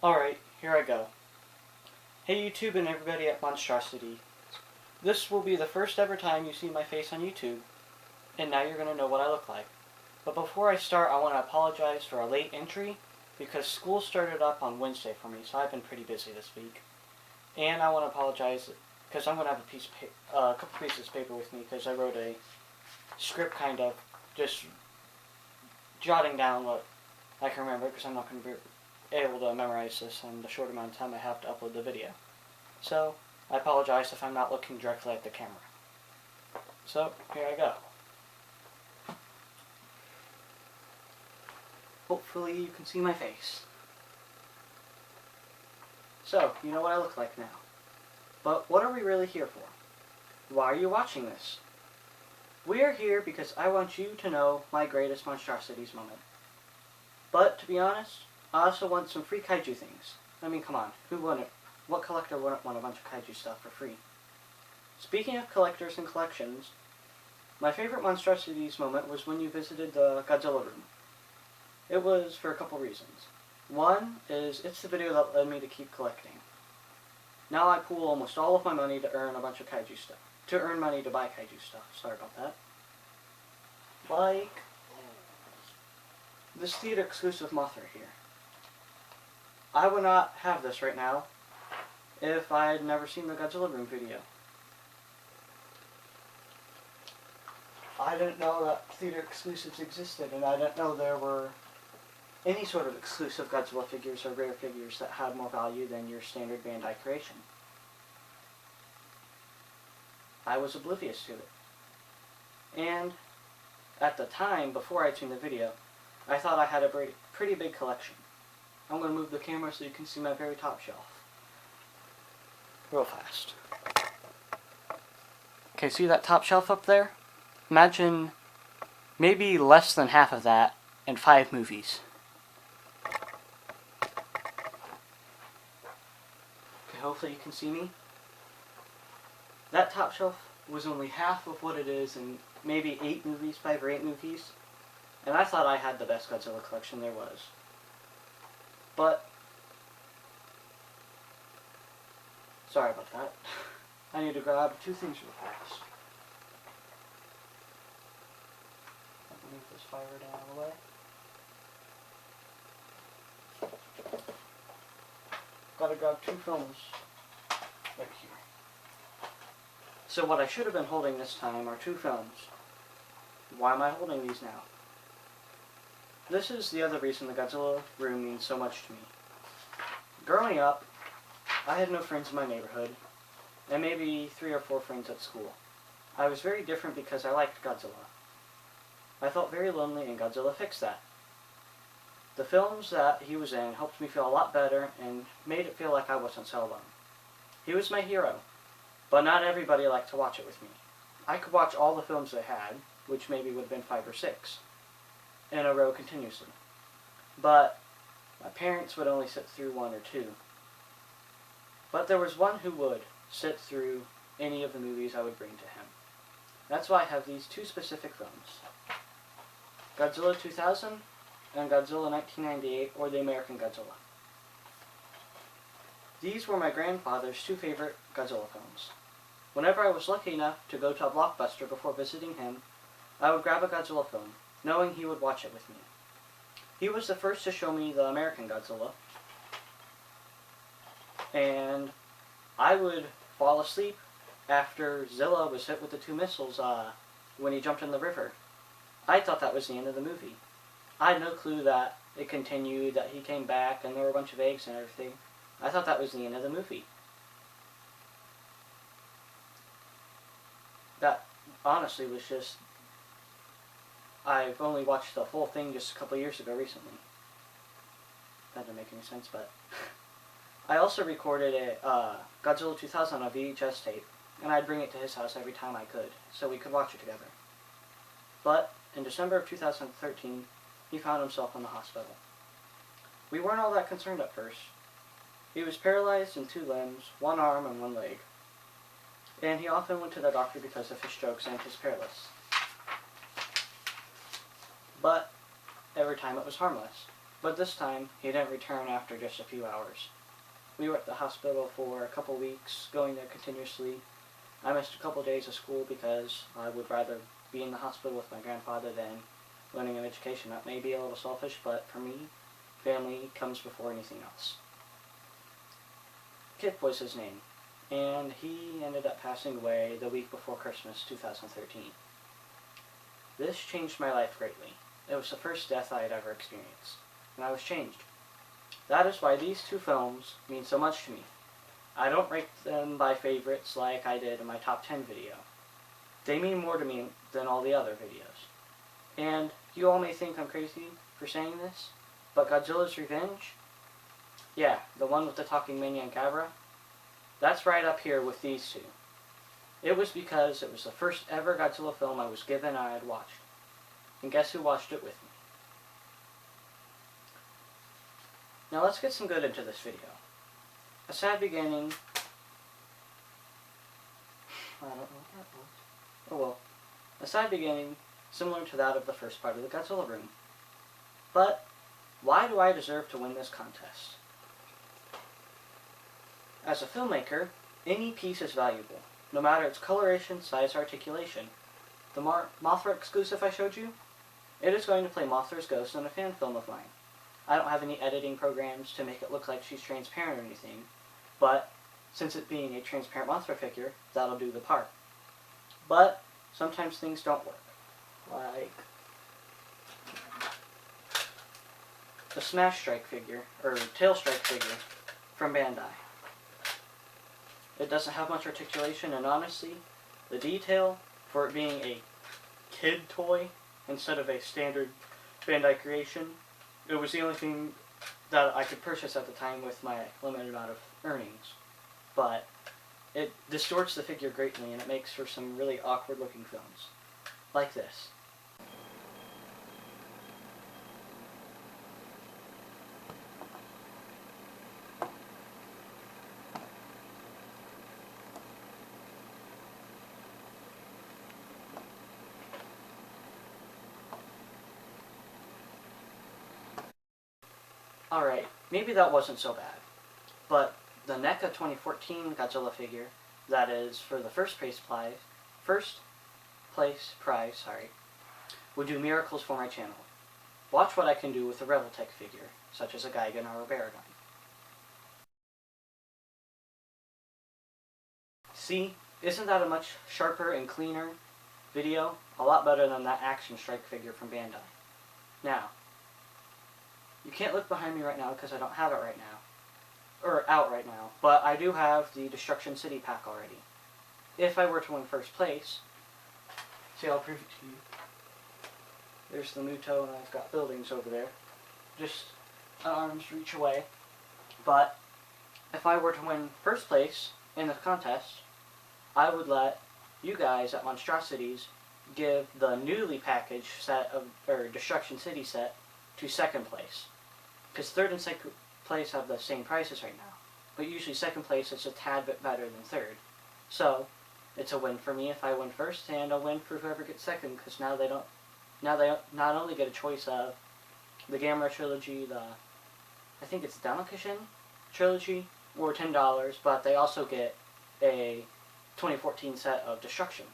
Alright, here I go. Hey YouTube and everybody at Monstrosity. This will be the first ever time you see my face on YouTube, and now you're going to know what I look like. But before I start, I want to apologize for a late entry, because school started up on Wednesday for me, so I've been pretty busy this week. And I want to apologize, because I'm going to have a couple pieces of paper with me, because I wrote a script kind of, just jotting down what I can remember, because I'm not going to be able to memorize this in the short amount of time I have to upload the video. So, I apologize if I'm not looking directly at the camera. So, here I go. Hopefully you can see my face. So, you know what I look like now. But what are we really here for? Why are you watching this? We are here because I want you to know my greatest Monstrosities moment. But, to be honest, I also want some free kaiju things. I mean, come on, who wouldn't? What collector wouldn't want a bunch of kaiju stuff for free? Speaking of collectors and collections, my favorite Monstrosities moment was when you visited the Godzilla Room. It was for a couple reasons. One is, it's the video that led me to keep collecting. Now I pool almost all of my money to earn a bunch of kaiju stuff. To earn money to buy kaiju stuff. Sorry about that. Like this theater exclusive Mothra here. I would not have this right now if I had never seen the Godzilla Room video. I didn't know that theater exclusives existed, and I didn't know there were any sort of exclusive Godzilla figures or rare figures that had more value than your standard Bandai creation. I was oblivious to it. And at the time, before I'd seen the video, I thought I had a pretty big collection. I'm going to move the camera so you can see my very top shelf. Real fast. Okay, see that top shelf up there? Imagine maybe less than half of that and 5 movies. Okay, hopefully you can see me. That top shelf was only half of what it is in maybe 8 movies, 5 or 8 movies. And I thought I had the best Godzilla collection there was. But, sorry about that. I need to grab 2 things real fast. Let me move this fire down out of the way. Gotta grab 2 films right here. So what I should have been holding this time are 2 films. Why am I holding these now? This is the other reason the Godzilla Room means so much to me. Growing up, I had no friends in my neighborhood, and maybe 3 or 4 friends at school. I was very different because I liked Godzilla. I felt very lonely, and Godzilla fixed that. The films that he was in helped me feel a lot better and made it feel like I wasn't so alone. He was my hero, but not everybody liked to watch it with me. I could watch all the films they had, which maybe would have been 5 or 6. In a row continuously. But my parents would only sit through 1 or 2. But there was one who would sit through any of the movies I would bring to him. That's why I have these 2 specific films. Godzilla 2000 and Godzilla 1998, or the American Godzilla. These were my grandfather's 2 favorite Godzilla films. Whenever I was lucky enough to go to a Blockbuster before visiting him, I would grab a Godzilla film, knowing he would watch it with me. He was the first to show me the American Godzilla, and I would fall asleep after Zilla was hit with the 2 missiles when he jumped in the river. I thought that was the end of the movie. I had no clue that it continued, that he came back, and there were a bunch of eggs and everything. I thought that was the end of the movie. That, honestly, was just... I've only watched the full thing just a couple years ago recently. That didn't make any sense, but... I also recorded a Godzilla 2000 on a VHS tape, and I'd bring it to his house every time I could, so we could watch it together. But, in December of 2013, he found himself in the hospital. We weren't all that concerned at first. He was paralyzed in 2 limbs, 1 arm and 1 leg. And he often went to the doctor because of his strokes and his paralysis. But every time it was harmless. But this time, he didn't return after just a few hours. We were at the hospital for a couple weeks, going there continuously. I missed a couple days of school because I would rather be in the hospital with my grandfather than learning an education. That may be a little selfish, but for me, family comes before anything else. Kip was his name, and he ended up passing away the week before Christmas 2013. This changed my life greatly. It was the first death I had ever experienced, and I was changed. That is why these two films mean so much to me. I don't rank them by favorites like I did in my top 10 video. They mean more to me than all the other videos. And you all may think I'm crazy for saying this, but Godzilla's Revenge? Yeah, the one with the talking Maniac Gabra? That's right up here with these two. It was because it was the first ever Godzilla film I was given and I had watched. And guess who watched it with me? Now let's get some good into this video. A sad beginning. I don't know what that was. Oh well. A sad beginning, similar to that of the first part of the Godzilla Room. But, why do I deserve to win this contest? As a filmmaker, any piece is valuable, no matter its coloration, size, or articulation. The Mothra exclusive I showed you? It is going to play Mothra's ghost in a fan film of mine. I don't have any editing programs to make it look like she's transparent or anything, but since it being a transparent Mothra figure, that'll do the part. But sometimes things don't work. Like the Smash Strike figure, or Tail Strike figure from Bandai. It doesn't have much articulation, and honestly, the detail for it being a kid toy instead of a standard Bandai creation, it was the only thing that I could purchase at the time with my limited amount of earnings. But it distorts the figure greatly, and it makes for some really awkward looking films. Like this. Alright, maybe that wasn't so bad, but the NECA 2014 Godzilla figure, that is for the first place prize, would do miracles for my channel. Watch what I can do with a Rebeltech figure, such as a Gigan or a Baragon. See, isn't that a much sharper and cleaner video? A lot better than that Action Strike figure from Bandai. Now, you can't look behind me right now because I don't have it right now. Or out right now. But I do have the Destruction City pack already. If I were to win first place, see, I'll prove it to you. There's the Muto, and I've got buildings over there. Just an arm's reach away. But if I were to win first place in the contest, I would let you guys at MONSTROSITIES give the newly packaged set of, or Destruction City set, to second place. Because third and second place have the same prices right now. But usually second place is a tad bit better than third. So, it's a win for me if I win first, and a win for whoever gets second, because now they not only get a choice of the Gamera trilogy, I think it's Damakishin trilogy, or $10, but they also get a 2014 set of Destruction.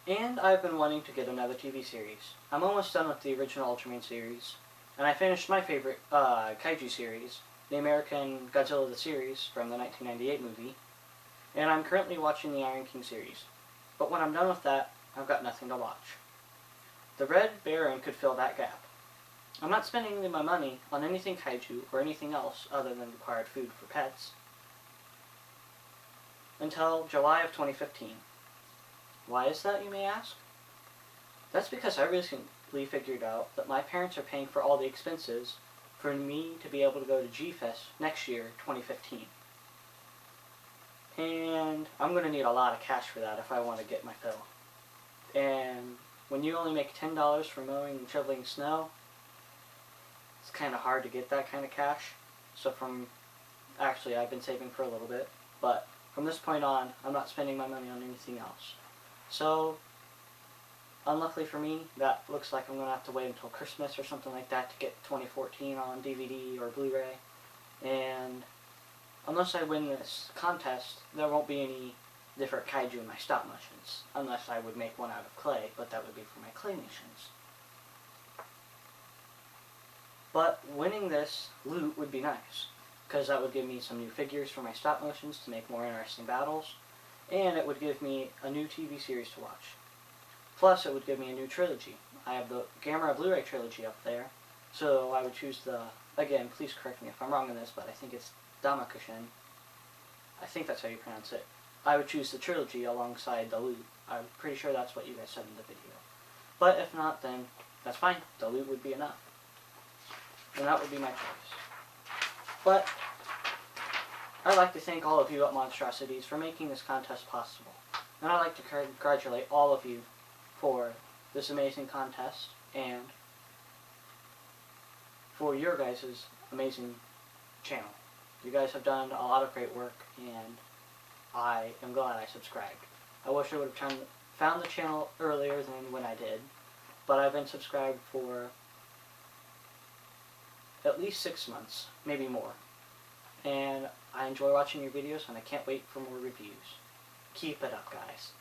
And I've been wanting to get another TV series. I'm almost done with the original Ultraman series, and I finished my favorite kaiju series, the American Godzilla the series from the 1998 movie, and I'm currently watching the Iron King series. But when I'm done with that, I've got nothing to watch. The Red Baron could fill that gap. I'm not spending my money on anything kaiju or anything else other than required food for pets until July of 2015. Why is that, you may ask? That's because I recently figured out that my parents are paying for all the expenses for me to be able to go to G-Fest next year, 2015. And I'm going to need a lot of cash for that if I want to get my fill. And when you only make $10 for mowing and shoveling snow, it's kind of hard to get that kind of cash. So actually I've been saving for a little bit, but from this point on, I'm not spending my money on anything else. So, Unluckily for me, that looks like I'm going to have to wait until Christmas or something like that to get 2014 on DVD or Blu-ray. And unless I win this contest, there won't be any different kaiju in my stop motions. Unless I would make one out of clay, but that would be for my claymations. But winning this loot would be nice, because that would give me some new figures for my stop motions to make more interesting battles, and it would give me a new TV series to watch. Plus, it would give me a new trilogy. I have the Gamera Blu-ray trilogy up there, so I would choose the, again, please correct me if I'm wrong on this, but I think it's Damakushin. I think that's how you pronounce it. I would choose the trilogy alongside the loot. I'm pretty sure that's what you guys said in the video. But if not, then that's fine. The loot would be enough. And that would be my choice. But I'd like to thank all of you at MONSTROSITIES for making this contest possible. And I'd like to congratulate all of you for this amazing contest and for your guys' amazing channel. You guys have done a lot of great work, and I am glad I subscribed. I wish I would have found the channel earlier than when I did, but I've been subscribed for at least 6 months, maybe more. And I enjoy watching your videos, and I can't wait for more reviews. Keep it up, guys.